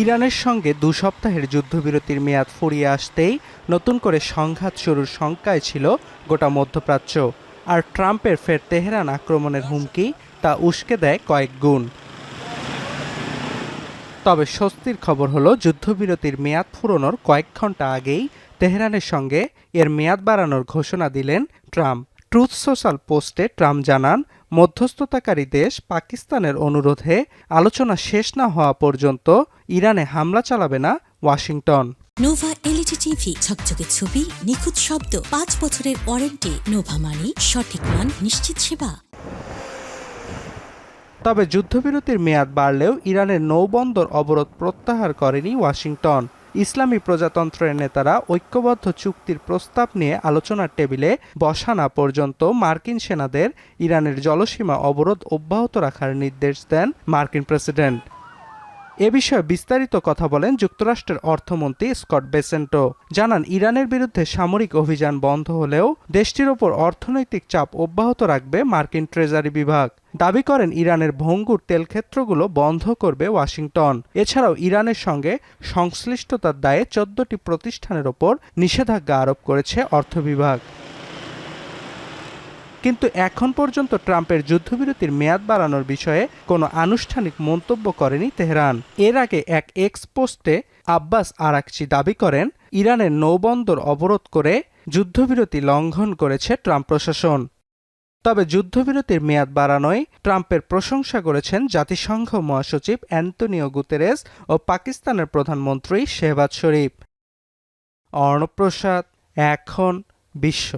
ইরানের সঙ্গে ২ সপ্তাহের যুদ্ধবিরতির মেয়াদ ফুরিয়ে আসতেই নতুন করে সংঘাত শুরুর শঙ্কায় ছিল গোটা মধ্যপ্রাচ্য। আর ট্রাম্পের ফের তেহরান আক্রমণের হুমকি তা উস্কে দেয় কয়েক গুণ। তবে স্বস্তির খবর হলো, যুদ্ধবিরতির মেয়াদ ফুরোনোর কয়েক ঘণ্টা আগেই তেহরানের সঙ্গে এর মেয়াদ বাড়ানোর ঘোষণা দিলেন ট্রাম্প। ট্রুথ সোশ্যাল পোস্টে ট্রাম্প জানান, মধ্যস্থতাকারী দেশ পাকিস্তানের অনুরোধে আলোচনা শেষ না হওয়া পর্যন্ত ইরানে হামলা চালাবে না ওয়াশিংটন। নোভা এলইডি টিভি, ঝকঝকে ছবি, নিখুঁত শব্দ, ৫ বছরের ওয়ারেন্টি। নোভা মানি সঠিক মান, নিশ্চিত সেবা। তবে যুদ্ধবিরতির মেয়াদ বাড়লেও ইরানের নৌবন্দর অবরোধ প্রত্যাহার করেনি ওয়াশিংটন। ইসলামী প্রজাতন্ত্রের নেতারা ঐক্যবদ্ধ চুক্তির প্রস্তাব নিয়ে আলোচনার টেবিলে বসা না পর্যন্ত মার্কিন সেনাদের ইরানের জলসীমা অবরোধ অব্যাহত রাখার নির্দেশ দেন মার্কিন প্রেসিডেন্ট। এ বিষয়ে বিস্তারিত কথা বলেন যুক্তরাষ্ট্রের অর্থমন্ত্রী স্কট বেসেন্টো। জানান, ইরানের বিরুদ্ধে সামরিক অভিযান বন্ধ হলেও দেশটির ওপর অর্থনৈতিক চাপ অব্যাহত রাখবে মার্কিন ট্রেজারি বিভাগ। দাবি করেন, ইরানের ভঙ্গুর তেলক্ষেত্রগুলো বন্ধ করবে ওয়াশিংটন। এছাড়াও ইরানের সঙ্গে সংশ্লিষ্টতার দায়ে ১৪টি প্রতিষ্ঠানের ওপর নিষেধাজ্ঞা আরোপ করেছে অর্থ বিভাগ। কিন্তু এখন পর্যন্ত ট্রাম্পের যুদ্ধবিরতির মেয়াদ বাড়ানোর বিষয়ে কোনো আনুষ্ঠানিক মন্তব্য করেনি তেহরান। এর আগে এক এক্স পোস্টে আব্বাস আরাকচি দাবি করেন, ইরানের নৌবন্দর অবরোধ করে যুদ্ধবিরতি লঙ্ঘন করেছে ট্রাম্প প্রশাসন। তবে যুদ্ধবিরতির মেয়াদ বাড়ানোয় ট্রাম্পের প্রশংসা করেছেন জাতিসংঘ মহাসচিব অ্যান্তনিও গুতেরেস ও পাকিস্তানের প্রধানমন্ত্রী শেহবাজ শরীফ। অর্ণব প্রসাদ, এখন বিশ্ব।